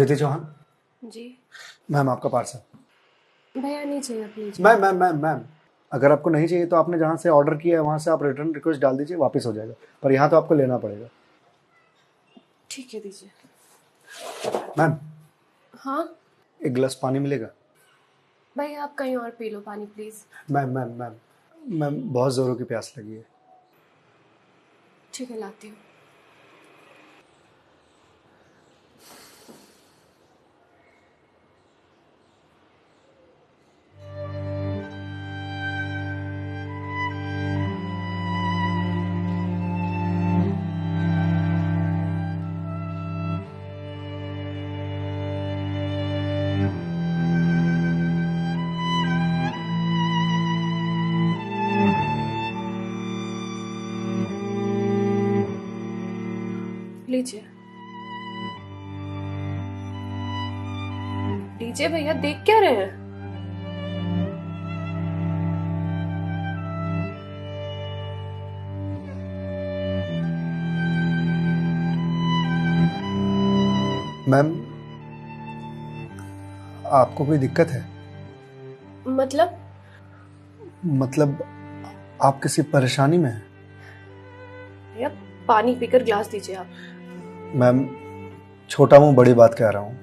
अदिति चौहान। जी ma'am आपका parcel. भैया नहीं चाहिए प्लीज। मैम अगर आपको नहीं चाहिए तो आपने जहाँ से ऑर्डर किया है वहाँ से आप रिटर्न रिक्वेस्ट डाल दीजिए, वापस हो जाएगा, पर यहाँ तो आपको लेना पड़ेगा। ठीक है दीजिए। मैम हाँ एक गिलास पानी मिलेगा? भैया आप कहीं और पी लो पानी प्लीज। मैम बहुत ज़ोरों की प्यास लगी है। ठीक है लाती हूँ। लीजिए लीजिए भैया, देख क्या रहे हैं? मैम आपको कोई दिक्कत है? मतलब आप किसी परेशानी में हैं? भैया पानी पीकर ग्लास दीजिए आप। मैम छोटा मुंह बड़ी बात कह रहा हूँ,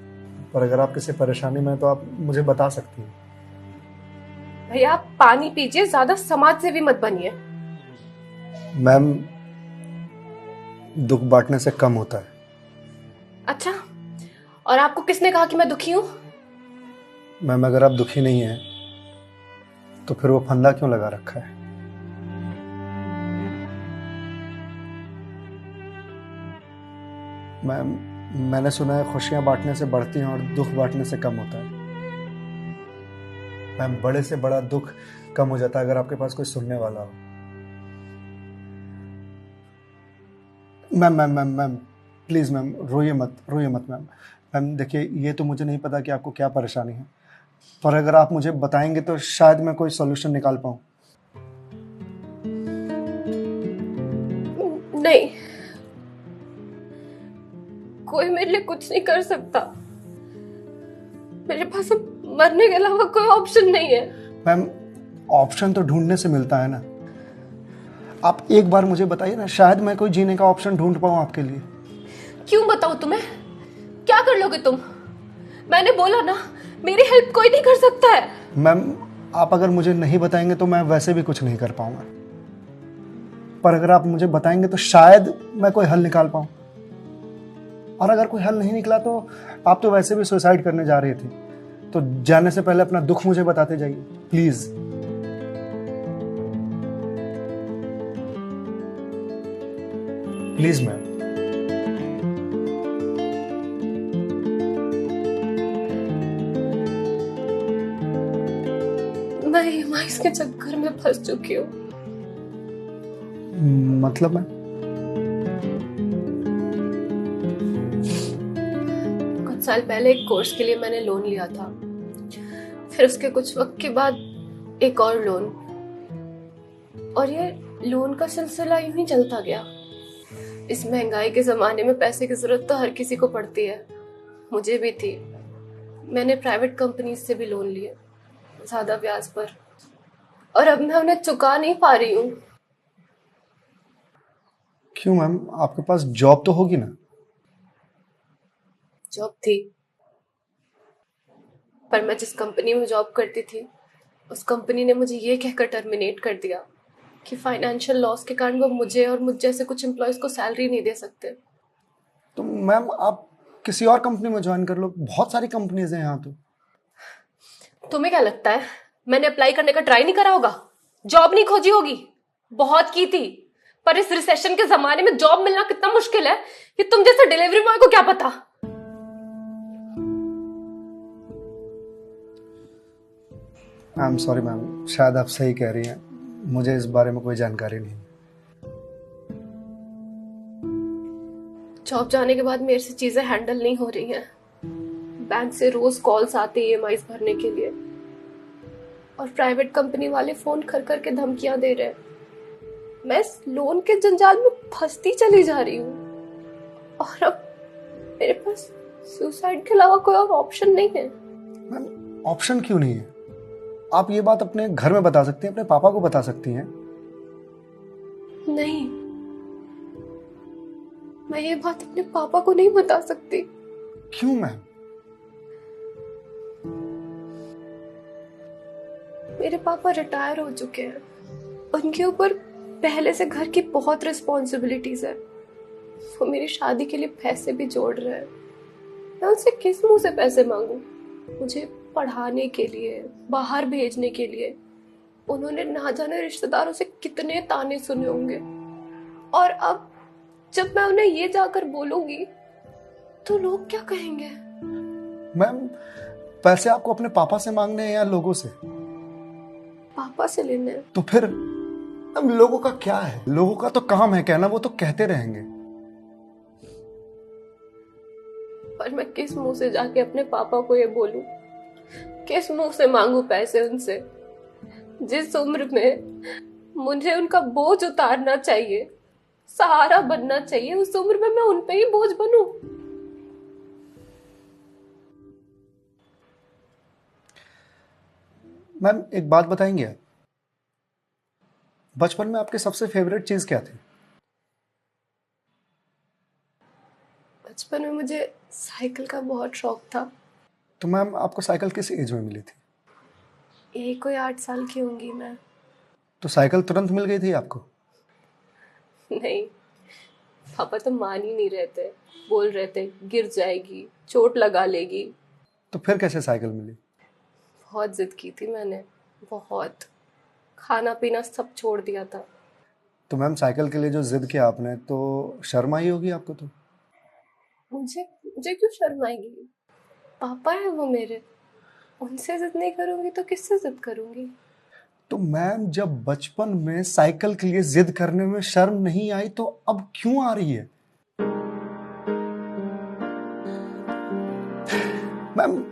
पर अगर आप किसी परेशानी में हैं तो आप मुझे बता सकती हैं। भैया आप पानी पीजिए, ज्यादा समाज से भी मत बनिए। मैम दुख बांटने से कम होता है। अच्छा, और आपको किसने कहा कि मैं दुखी हूँ? मैम अगर आप दुखी नहीं हैं तो फिर वो फंदा क्यों लगा रखा है? मैम मैंने सुना है खुशियां बांटने से बढ़ती हैं और दुख बांटने से कम होता है। मैम बड़े से बड़ा दुख कम हो जाता है अगर आपके पास कोई सुनने वाला हो। मैम प्लीज मैम रोइए मत मैम देखिए, ये तो मुझे नहीं पता कि आपको क्या परेशानी है, पर अगर आप मुझे बताएंगे तो शायद मैं कोई सॉल्यूशन निकाल पाऊं। नहीं, कोई मेरे लिए कुछ नहीं कर सकता। मेरे पास अब मरने के अलावा कोई ऑप्शन नहीं है। मैम ऑप्शन तो ढूंढने से मिलता है ना। आप एक बार मुझे बताइए ना, शायद मैं कोई जीने का ऑप्शन ढूंढ पाऊं आपके लिए। क्यों बताऊं तुम्हें? क्या कर लोगे तुम? मैंने बोला ना, मेरी हेल्प कोई नहीं कर सकता है। मैम आप अगर मुझे नहीं बताएंगे तो मैं वैसे भी कुछ नहीं कर पाऊंगा, पर अगर आप मुझे बताएंगे तो शायद मैं कोई हल निकाल पाऊं। और अगर कोई हल नहीं निकला तो आप तो वैसे भी सुसाइड करने जा रहे थे, तो जाने से पहले अपना दुख मुझे बताते जाइए प्लीज। Please ma'am. मैं ईएमआईस के चक्कर में फंस चुकी हूँ। मतलब मैं कुछ साल पहले एक कोर्स के लिए मैंने लोन लिया था, फिर उसके कुछ वक्त के बाद एक और लोन, और ये लोन का सिलसिला यूं ही चलता गया। इस महंगाई के जमाने में पैसे की जरूरत तो हर किसी को पड़ती है, मुझे भी थी। मैंने प्राइवेट कंपनी से भी लोन लिए, ज्यादा ब्याज पर, और अब मैं उन्हें चुका नहीं पा रही हूँ। क्यों मैम, आपके पास जॉब तो होगी ना? जॉब थी, पर मैं जिस कंपनी में जॉब करती थी उस कंपनी ने मुझे ये कहकर टर्मिनेट कर दिया कि फाइनेंशियल लॉस के कारण वो मुझे और मुझ जैसे कुछ एम्प्लॉयज को सैलरी नहीं दे सकते। तो मैम आप किसी और कंपनी में ज्वाइन कर लो, बहुत सारी कंपनीज हैं यहाँ तो। तुम्हें क्या लगता है मैंने अप्लाई करने का ट्राई नहीं करा होगा? जॉब नहीं खोजी होगी? बहुत की थी, पर इस रिसेशन के जमाने में जॉब मिलना कितना मुश्किल है ये तुम जैसे डिलीवरी बॉय को क्या पता। आई एम सॉरी मैम, शायद आप सही कह रही हैं, मुझे इस बारे में कोई जानकारी नहीं। जॉब जाने के बाद मेरे से चीजें हैंडल नहीं हो रही हैं। बैंक से रोज कॉल्स आते ईएमआईस भरने के लिए, और प्राइवेट कंपनी वाले फोन कर करके धमकियां दे रहे हैं। मैं इस लोन के जंजाल में फंसती चली जा रही हूँ, और अब मेरे पास सुसाइड के अलावा कोई और ऑप्शन नहीं है। मैम ऑप्शन क्यों नहीं है? आप ये बात अपने घर में बता सकती हैं, अपने पापा को बता सकती हैं। नहीं, मैं ये बात अपने पापा को नहीं बता सकती। क्यों मैम? मेरे पापा रिटायर हो चुके हैं, उनके ऊपर पहले से घर की बहुत रिस्पॉन्सिबिलिटीज है। वो मेरी शादी के लिए पैसे भी जोड़ रहे हैं। मैं उनसे किस मुंह से पैसे मांगू? मुझे पढ़ाने के लिए, बाहर भेजने के लिए उन्होंने ना जाने रिश्तेदारों से कितने ताने सुने होंगे। और अब जब मैं उन्हें ये जाकर बोलूंगी तो लोग क्या कहेंगे? मैम पैसे आपको अपने पापा से मांगने हैं या लोगों से? पापा से लेने हैं। तो फिर अब लोगों का क्या है? लोगों का तो काम है कहना, वो तो कहते रहेंगे। पर मैं किस मुंह से जाके अपने पापा को ये बोलूं? किस मुंह से मांगू पैसे उनसे? जिस उम्र में मुझे उनका बोझ उतारना चाहिए, सहारा बनना चाहिए, उस उम्र में मैं उन पे ही बोझ बनूं? मैम एक बात बताएंगे आप, बचपन में आपकी सबसे फेवरेट चीज क्या थी? बचपन में मुझे साइकिल का बहुत शौक था। तो मैम आपको साइकिल किस एज में मिली थी? यही कोई 8 साल की होंगी मैं। तो साइकिल तुरंत मिल गई थी आपको? नहीं, पापा तो मान ही नहीं रहते, बोल रहे थे गिर जाएगी, चोट लगा लेगी। तो फिर कैसे साइकिल मिली? बहुत जिद की थी मैंने, बहुत। खाना पीना सब छोड़ दिया था। तो मैम साइकिल के लिए जो जिद किया आपने, तो शर्म आई होगी आपको? तो मुझे मुझे क्यों शर्म आएगी? पापा है वो मेरे, उनसे जिद नहीं करूंगी तो किससे जिद करूंगी? तो मैम जब बचपन में साइकिल के लिए जिद करने में शर्म नहीं आई तो अब क्यों आ रही है? मैम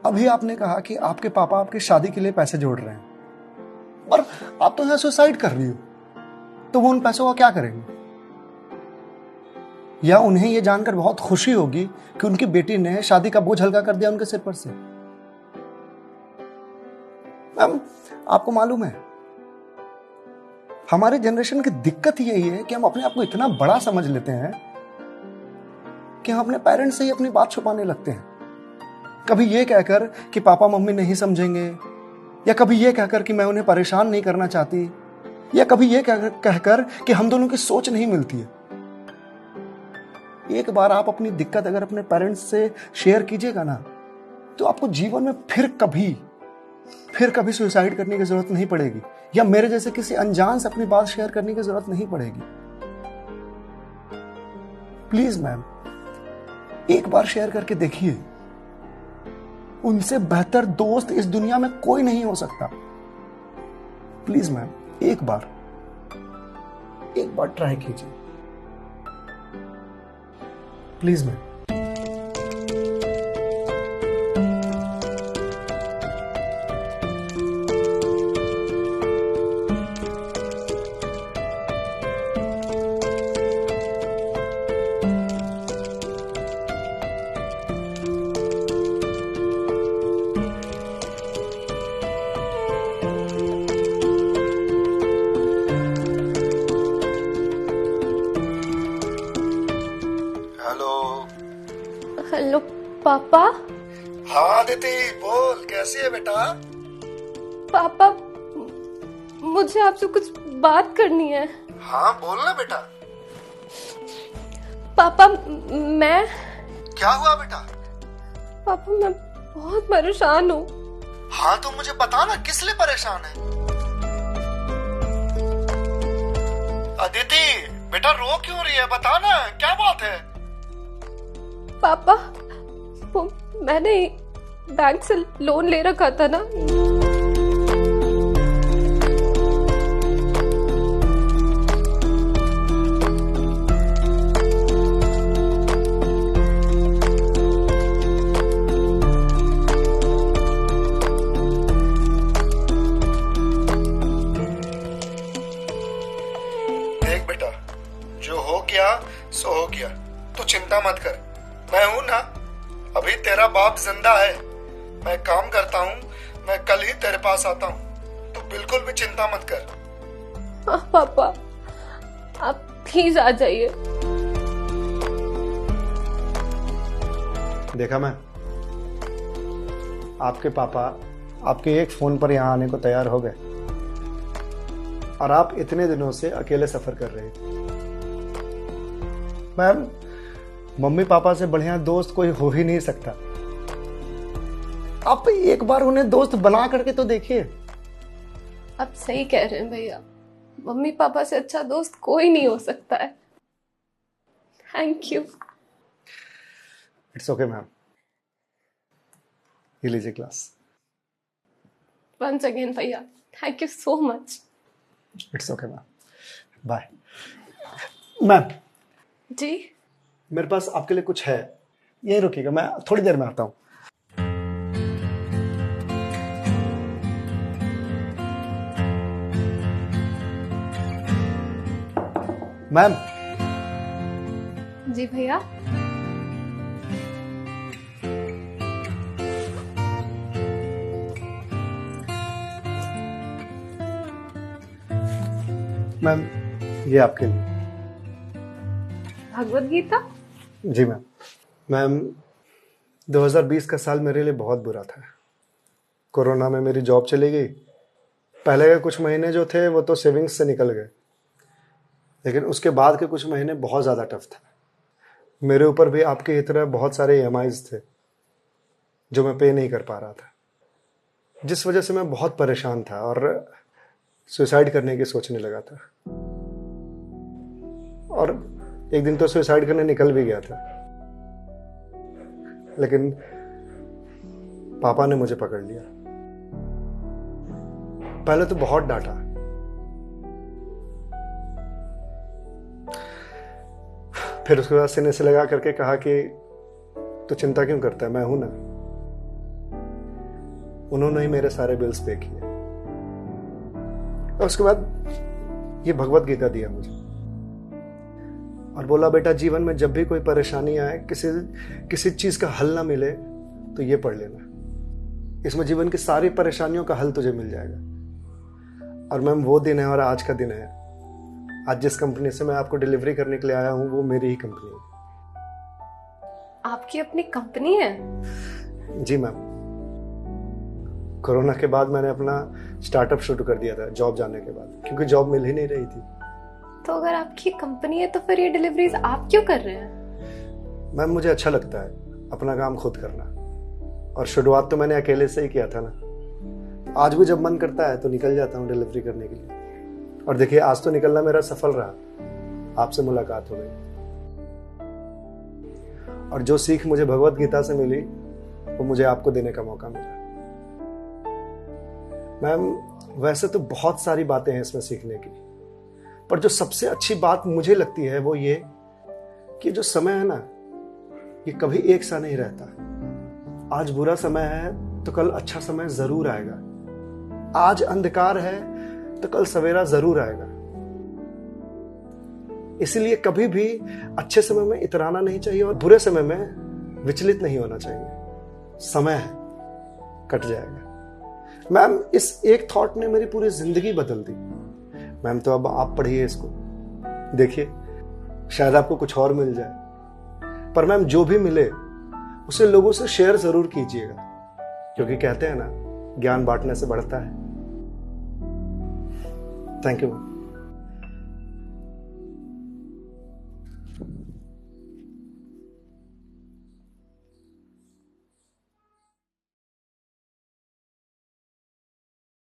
अभी आपने कहा कि आपके पापा आपकी शादी के लिए पैसे जोड़ रहे हैं, और आप तो यहां सुसाइड कर रही हो, तो वो उन पैसों का क्या करेंगे? या उन्हें यह जानकर बहुत खुशी होगी कि उनकी बेटी ने शादी का बोझ हल्का कर दिया उनके सिर पर से। मैम आपको मालूम है, हमारे जनरेशन की दिक्कत यही है कि हम अपने आप को इतना बड़ा समझ लेते हैं कि हम अपने पेरेंट्स से ही अपनी बात छुपाने लगते हैं। कभी ये कहकर कि पापा मम्मी नहीं समझेंगे, या कभी ये कहकर कि मैं उन्हें परेशान नहीं करना चाहती, या कभी ये कहकर कि हम दोनों की सोच नहीं मिलती है। एक बार आप अपनी दिक्कत अगर अपने पेरेंट्स से शेयर कीजिएगा ना, तो आपको जीवन में फिर कभी सुसाइड करने की जरूरत नहीं पड़ेगी, या मेरे जैसे किसी अनजान से अपनी बात शेयर करने की जरूरत नहीं पड़ेगी। प्लीज मैम एक बार शेयर करके देखिए, उनसे बेहतर दोस्त इस दुनिया में कोई नहीं हो सकता। प्लीज मैम एक बार ट्राई कीजिए, प्लीज मैम। हेलो पापा। हाँ दीदी बोल, कैसी है बेटा? पापा मुझे आपसे कुछ बात करनी है। हाँ बोल ना बेटा। पापा मैं क्या हुआ बेटा? पापा मैं बहुत परेशान हूँ। हाँ तो मुझे बता ना, किस लिए परेशान है? अदिति बेटा रो क्यों रही है, बता ना क्या बात है? पापा वो मैंने बैंक से लोन ले रखा था ना, देख बेटा, जो हो गया सो हो गया, तू चिंता मत कर, मैं हूं ना, बाप जिंदा है, मैं काम करता हूँ, मैं कल ही तेरे पास आता हूँ, तो बिल्कुल भी चिंता मत कर। हाँ पापा, आप प्लीज आ जाइए। देखा मैं, आपके पापा आपके एक फोन पर यहाँ आने को तैयार हो गए और आप इतने दिनों से अकेले सफर कर रहे थे। मैम, मम्मी पापा से बढ़िया दोस्त कोई हो ही नहीं सकता। आप एक बार उन्हें दोस्त बना करके तो देखिए। आप सही कह रहे हैं भैया, मम्मी पापा से अच्छा दोस्त कोई नहीं हो सकता है। Thank you. It's okay ma'am, ये लीजिए क्लास। वंस अगेन भैया, thank you so much. It's okay ma'am, bye. Ma'am ji? मेरे पास आपके लिए कुछ है, यही रुकिएगा, मैं थोड़ी देर में आता हूँ। मैम। जी भैया। मैम, ये आपके लिए। भगवत गीता? जी मैम। मैम, 2020 का साल मेरे लिए बहुत बुरा था। कोरोना में मेरी जॉब चली गई। पहले के कुछ महीने जो थे वो तो सेविंग्स से निकल गए, लेकिन उसके बाद के कुछ महीने बहुत ज़्यादा टफ था। मेरे ऊपर भी आपके ही तरह बहुत सारे EMIs थे जो मैं पे नहीं कर पा रहा था, जिस वजह से मैं बहुत परेशान था और सुसाइड करने की सोचने लगा था। और एक दिन तो सुसाइड करने निकल भी गया था, लेकिन पापा ने मुझे पकड़ लिया। पहले तो बहुत डांटा, फिर उसके बाद सीने से लगा करके कहा कि तू चिंता क्यों करता है, मैं हूं ना। उन्होंने ही मेरे सारे बिल्स पे किए और उसके बाद ये भगवत गीता दिया मुझे और बोला, बेटा जीवन में जब भी कोई परेशानी आए, किसी चीज का हल ना मिले तो ये पढ़ लेना। इसमें जीवन की सारी परेशानियों का हल तुझे मिल जाएगा। और मैम, वो दिन है और आज का दिन है। आज जिस कंपनी से मैं आपको डिलीवरी करने के लिए आया हूं वो मेरी ही कंपनी है। आपकी अपनी कंपनी है? जी मैम। कोरोना के बाद मैंने अपना स्टार्टअप शुरू कर दिया था जॉब जाने के बाद, क्योंकि जॉब मिल ही नहीं रही थी। तो अगर आपकी कंपनी है तो फिर ये डिलीवरीज आप क्यों कर रहे हैं? मैम, मुझे अच्छा लगता है अपना काम खुद करना, और शुरुआत तो मैंने अकेले से ही किया था ना। आज भी जब मन करता है तो निकल जाता हूँ डिलीवरी करने के लिए। और देखिए, आज तो निकलना मेरा सफल रहा, आपसे मुलाकात हो गई। और जो सीख मुझे भगवत गीता से मिली वो मुझे आपको देने का मौका मिला। मैम, वैसे तो बहुत सारी बातें हैं इसमें सीखने की, पर जो सबसे अच्छी बात मुझे लगती है वो ये कि जो समय है ना, ये कभी एक सा नहीं रहता। आज बुरा समय है तो कल अच्छा समय जरूर आएगा। आज अंधकार है तो कल सवेरा जरूर आएगा। इसलिए कभी भी अच्छे समय में इतराना नहीं चाहिए और बुरे समय में विचलित नहीं होना चाहिए। समय है, कट जाएगा। मैम, इस एक थॉट ने मेरी पूरी जिंदगी बदल दी। मैम, तो अब आप पढ़िए इसको, देखिए शायद आपको कुछ और मिल जाए। पर मैम, जो भी मिले उसे लोगों से शेयर जरूर कीजिएगा, क्योंकि कहते हैं ना, ज्ञान बांटने से बढ़ता है। Thank you.